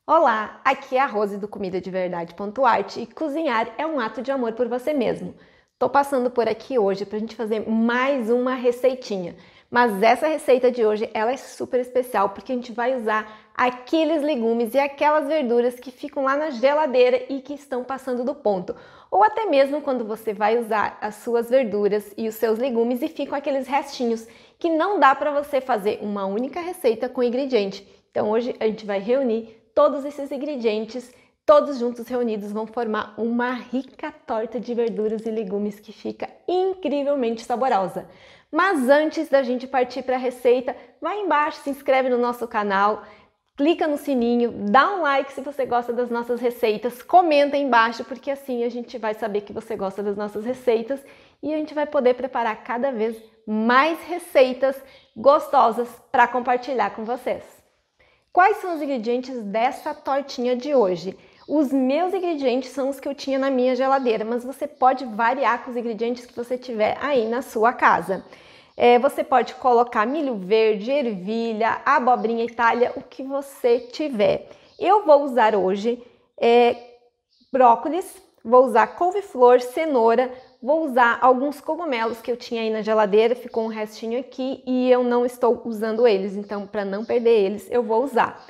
Olá, aqui é a Rose do comidadeverdade.art e cozinhar é um ato de amor por você mesmo. Tô passando por aqui hoje para a gente fazer mais uma receitinha, mas essa receita de hoje ela é super especial porque a gente vai usar aqueles legumes e aquelas verduras que ficam lá na geladeira e que estão passando do ponto. Ou até mesmo quando você vai usar as suas verduras e os seus legumes e ficam aqueles restinhos que não dá para você fazer uma única receita com ingrediente. Então hoje a gente vai reunir todos esses ingredientes, todos juntos reunidos, vão formar uma rica torta de verduras e legumes que fica incrivelmente saborosa. Mas antes da gente partir para a receita, vai embaixo, se inscreve no nosso canal, clica no sininho, dá um like se você gosta das nossas receitas, comenta aí embaixo, porque assim a gente vai saber que você gosta das nossas receitas e a gente vai poder preparar cada vez mais receitas gostosas para compartilhar com vocês. Quais são os ingredientes dessa tortinha de hoje? Os meus ingredientes são os que eu tinha na minha geladeira, mas você pode variar com os ingredientes que você tiver aí na sua casa. Você pode colocar milho verde, ervilha, abobrinha Itália, o que você tiver. Eu vou usar hoje brócolis, vou usar couve-flor, cenoura, vou usar alguns cogumelos que eu tinha aí na geladeira, ficou um restinho aqui e eu não estou usando eles, então para não perder eles eu vou usar.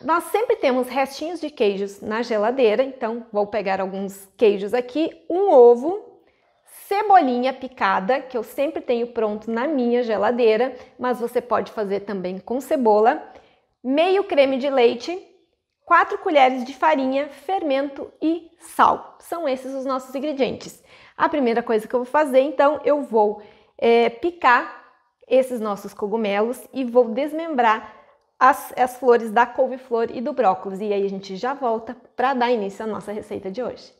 Nós sempre temos restinhos de queijos na geladeira, então vou pegar alguns queijos aqui, um ovo, cebolinha picada, que eu sempre tenho pronto na minha geladeira, mas você pode fazer também com cebola, meio creme de leite, 4 colheres de farinha, fermento e sal. São esses os nossos ingredientes. A primeira coisa que eu vou fazer, então, eu vou picar esses nossos cogumelos e vou desmembrar as flores da couve-flor e do brócolis. E aí a gente já volta para dar início à nossa receita de hoje.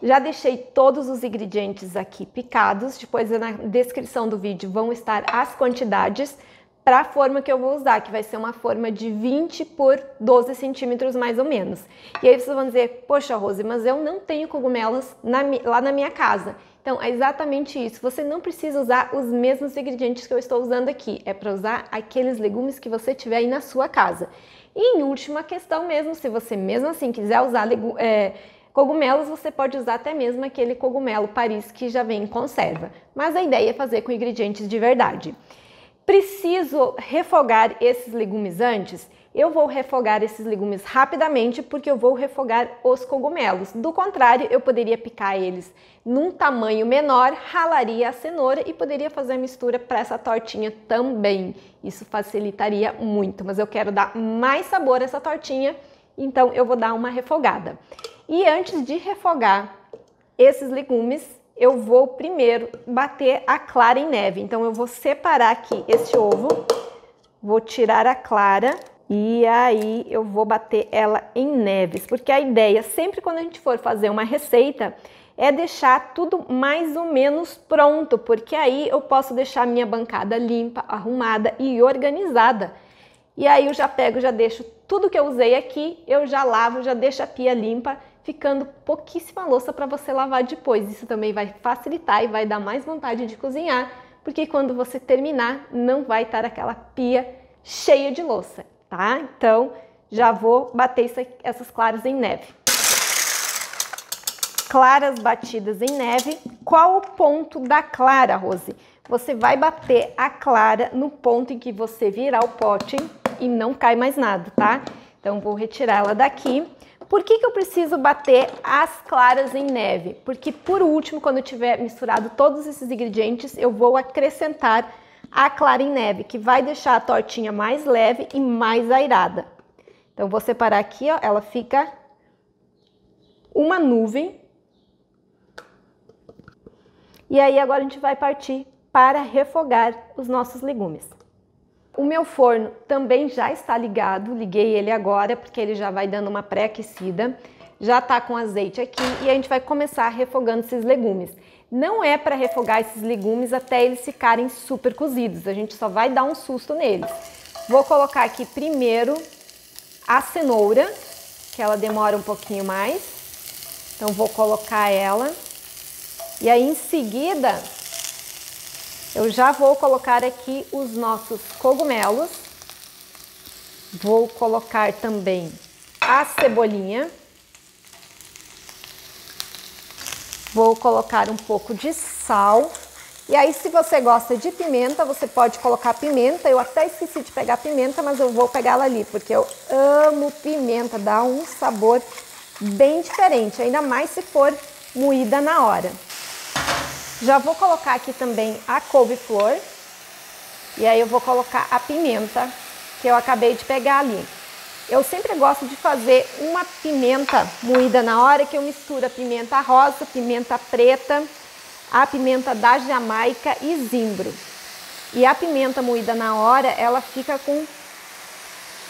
Já deixei todos os ingredientes aqui picados, depois na descrição do vídeo vão estar as quantidades para a forma que eu vou usar, que vai ser uma forma de 20 por 12 centímetros mais ou menos. E aí vocês vão dizer, poxa Rose, mas eu não tenho cogumelos lá na minha casa. Então é exatamente isso, você não precisa usar os mesmos ingredientes que eu estou usando aqui, é para usar aqueles legumes que você tiver aí na sua casa. E em última questão mesmo, se você mesmo assim quiser usar cogumelos, você pode usar até mesmo aquele cogumelo Paris que já vem em conserva. Mas a ideia é fazer com ingredientes de verdade. Preciso refogar esses legumes antes? Eu vou refogar esses legumes rapidamente porque eu vou refogar os cogumelos. Do contrário, eu poderia picar eles num tamanho menor, ralaria a cenoura e poderia fazer a mistura para essa tortinha também. Isso facilitaria muito, mas eu quero dar mais sabor a essa tortinha, então eu vou dar uma refogada. E antes de refogar esses legumes, eu vou primeiro bater a clara em neve. Então eu vou separar aqui esse ovo, vou tirar a clara e aí eu vou bater ela em neves. Porque a ideia, sempre quando a gente for fazer uma receita, é deixar tudo mais ou menos pronto, porque aí eu posso deixar a minha bancada limpa, arrumada e organizada. E aí eu já pego, já deixo tudo que eu usei aqui, eu já lavo, já deixo a pia limpa, ficando pouquíssima louça para você lavar depois. Isso também vai facilitar e vai dar mais vontade de cozinhar, porque quando você terminar, não vai estar aquela pia cheia de louça, tá? Então, já vou bater essas claras em neve. Claras batidas em neve. Qual o ponto da clara, Rose? Você vai bater a clara no ponto em que você virar o pote e não cai mais nada, tá? Então, vou retirar ela daqui. Por que eu preciso bater as claras em neve? Porque por último, quando eu tiver misturado todos esses ingredientes, eu vou acrescentar a clara em neve, que vai deixar a tortinha mais leve e mais airada. Então, vou separar aqui, ó, ela fica uma nuvem. E aí agora a gente vai partir para refogar os nossos legumes. O meu forno também já está ligado, liguei ele agora porque ele já vai dando uma pré-aquecida, já está com azeite aqui e a gente vai começar refogando esses legumes. Não é para refogar esses legumes até eles ficarem super cozidos, a gente só vai dar um susto neles. Vou colocar aqui primeiro a cenoura, que ela demora um pouquinho mais, então vou colocar ela e aí em seguida eu já vou colocar aqui os nossos cogumelos. Vou colocar também a cebolinha. Vou colocar um pouco de sal. E aí, se você gosta de pimenta, você pode colocar pimenta. Eu até esqueci de pegar pimenta, mas eu vou pegar ela ali, porque eu amo pimenta. Dá um sabor bem diferente, ainda mais se for moída na hora. Já vou colocar aqui também a couve-flor. E aí eu vou colocar a pimenta, que eu acabei de pegar ali. Eu sempre gosto de fazer uma pimenta moída na hora, que eu misturo a pimenta rosa, pimenta preta, a pimenta da Jamaica e zimbro. E a pimenta moída na hora, ela fica com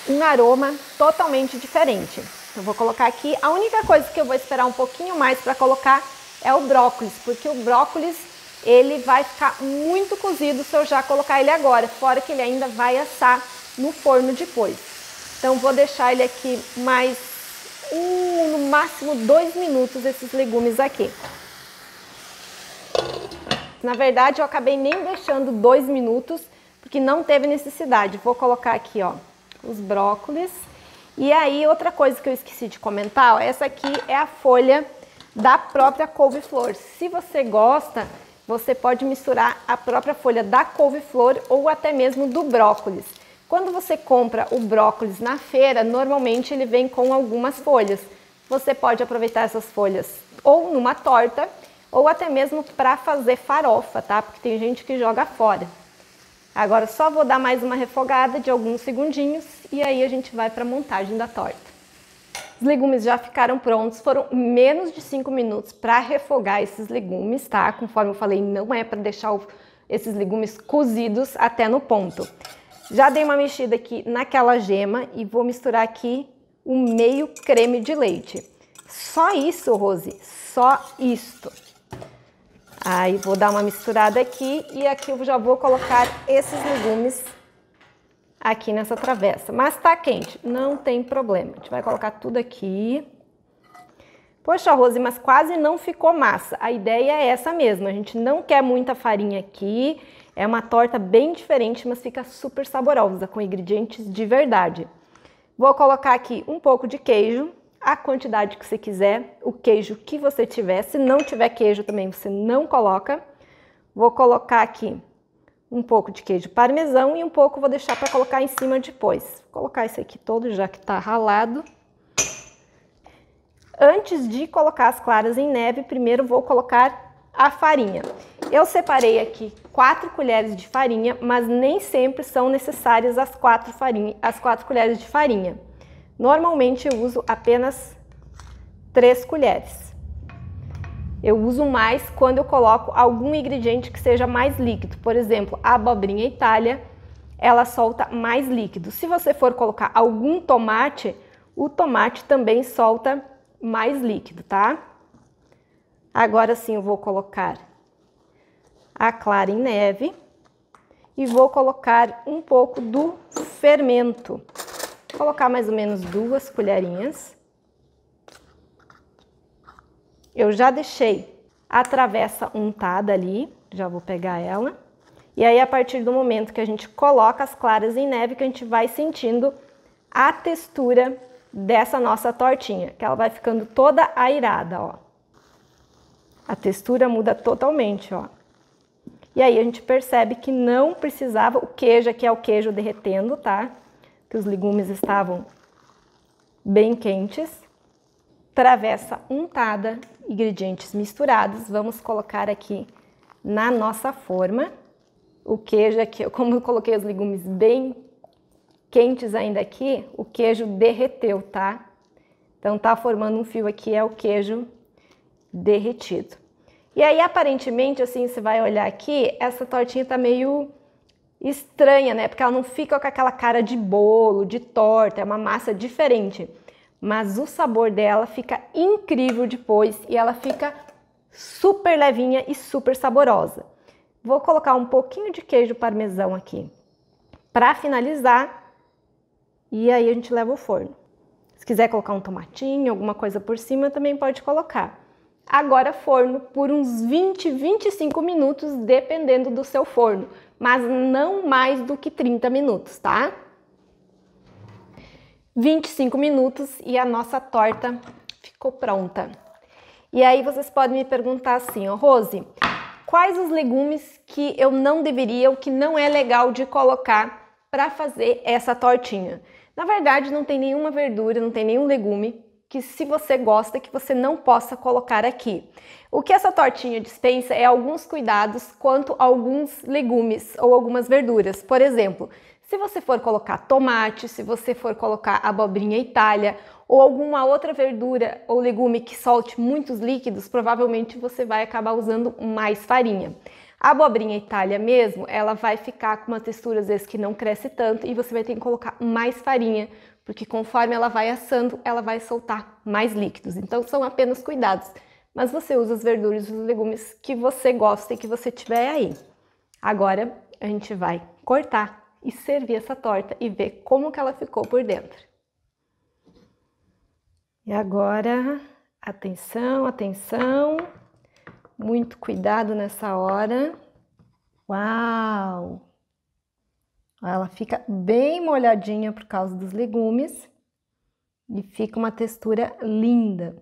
um aroma totalmente diferente. Eu vou colocar aqui. A única coisa que eu vou esperar um pouquinho mais para colocar é o brócolis, porque o brócolis ele vai ficar muito cozido se eu já colocar ele agora, fora que ele ainda vai assar no forno depois. Então vou deixar ele aqui mais no máximo 2 minutos, esses legumes aqui. Na verdade, eu acabei nem deixando 2 minutos, porque não teve necessidade. Vou colocar aqui, ó, os brócolis. E aí, outra coisa que eu esqueci de comentar, ó, essa aqui é a folha da própria couve-flor. Se você gosta, você pode misturar a própria folha da couve-flor ou até mesmo do brócolis. Quando você compra o brócolis na feira, normalmente ele vem com algumas folhas. Você pode aproveitar essas folhas ou numa torta, ou até mesmo para fazer farofa, tá? Porque tem gente que joga fora. Agora só vou dar mais uma refogada de alguns segundinhos e aí a gente vai para a montagem da torta. Os legumes já ficaram prontos, foram menos de 5 minutos para refogar esses legumes, tá? Conforme eu falei, não é para deixar esses legumes cozidos até no ponto. Já dei uma mexida aqui naquela gema e vou misturar aqui o meio creme de leite. Só isso, Rose, só isto. Aí vou dar uma misturada aqui e aqui eu já vou colocar esses legumes aqui nessa travessa. Mas tá quente, não tem problema. A gente vai colocar tudo aqui. Poxa, Rose, mas quase não ficou massa. A ideia é essa mesmo, a gente não quer muita farinha aqui. É uma torta bem diferente, mas fica super saborosa, com ingredientes de verdade. Vou colocar aqui um pouco de queijo, a quantidade que você quiser, o queijo que você tiver. Se não tiver queijo também, você não coloca. Vou colocar aqui um pouco de queijo parmesão e um pouco vou deixar para colocar em cima depois. Vou colocar esse aqui todo, já que tá ralado. Antes de colocar as claras em neve, primeiro vou colocar a farinha. Eu separei aqui 4 colheres de farinha, mas nem sempre são necessárias as 4 colheres de farinha. Normalmente eu uso apenas 3 colheres. Eu uso mais quando eu coloco algum ingrediente que seja mais líquido. Por exemplo, a abobrinha Itália, ela solta mais líquido. Se você for colocar algum tomate, o tomate também solta mais líquido, tá? Agora sim eu vou colocar a clara em neve e vou colocar um pouco do fermento. Vou colocar mais ou menos 2 colherinhas. Eu já deixei a travessa untada ali, já vou pegar ela. E aí, a partir do momento que a gente coloca as claras em neve, que a gente vai sentindo a textura dessa nossa tortinha, que ela vai ficando toda airada, ó. A textura muda totalmente, ó. E aí a gente percebe que não precisava, o queijo aqui é o queijo derretendo, tá? Que os legumes estavam bem quentes. Travessa untada, ingredientes misturados. Vamos colocar aqui na nossa forma. O queijo aqui, como eu coloquei os legumes bem quentes ainda aqui, o queijo derreteu, tá? Então tá formando um fio aqui, é o queijo derretido. E aí, aparentemente, assim, você vai olhar aqui, essa tortinha tá meio estranha, né? Porque ela não fica com aquela cara de bolo, de torta, é uma massa diferente. Mas o sabor dela fica incrível depois e ela fica super levinha e super saborosa. Vou colocar um pouquinho de queijo parmesão aqui para finalizar e aí a gente leva ao forno. Se quiser colocar um tomatinho, alguma coisa por cima, também pode colocar. Agora forno por uns 20, 25 minutos, dependendo do seu forno, mas não mais do que 30 minutos, tá? 25 minutos e a nossa torta ficou pronta. E aí vocês podem me perguntar assim, ó, Rose, quais os legumes que eu não deveria ou que não é legal de colocar para fazer essa tortinha? Na verdade, não tem nenhuma verdura, não tem nenhum legume que se você gosta, que você não possa colocar aqui. O que essa tortinha dispensa é alguns cuidados quanto a alguns legumes ou algumas verduras. Por exemplo, se você for colocar tomate, se você for colocar abobrinha Itália ou alguma outra verdura ou legume que solte muitos líquidos, provavelmente você vai acabar usando mais farinha. A abobrinha Itália mesmo, ela vai ficar com uma textura às vezes que não cresce tanto e você vai ter que colocar mais farinha, porque conforme ela vai assando, ela vai soltar mais líquidos. Então são apenas cuidados, mas você usa as verduras e os legumes que você gosta e que você tiver aí. Agora a gente vai cortar e servir essa torta e ver como que ela ficou por dentro. E agora, atenção, atenção, muito cuidado nessa hora. Uau! Ela fica bem molhadinha por causa dos legumes e fica uma textura linda.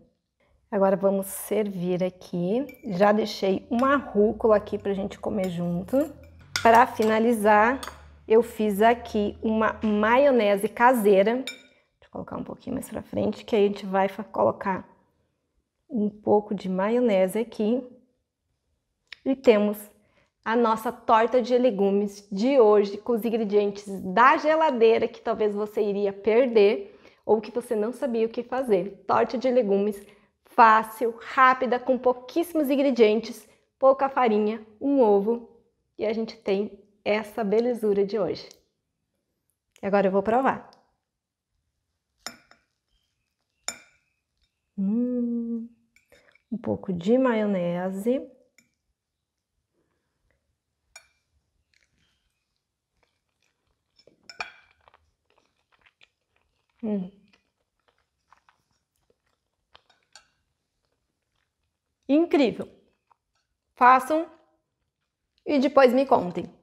Agora vamos servir aqui. Já deixei uma rúcula aqui pra gente comer junto. Para finalizar, eu fiz aqui uma maionese caseira. Vou colocar um pouquinho mais pra frente, que aí a gente vai colocar um pouco de maionese aqui. E temos a nossa torta de legumes de hoje, com os ingredientes da geladeira, que talvez você iria perder ou que você não sabia o que fazer. Torta de legumes fácil, rápida, com pouquíssimos ingredientes, pouca farinha, um ovo. E a gente tem essa belezura de hoje. E agora eu vou provar. Um pouco de maionese. Incrível! Façam e depois me contem.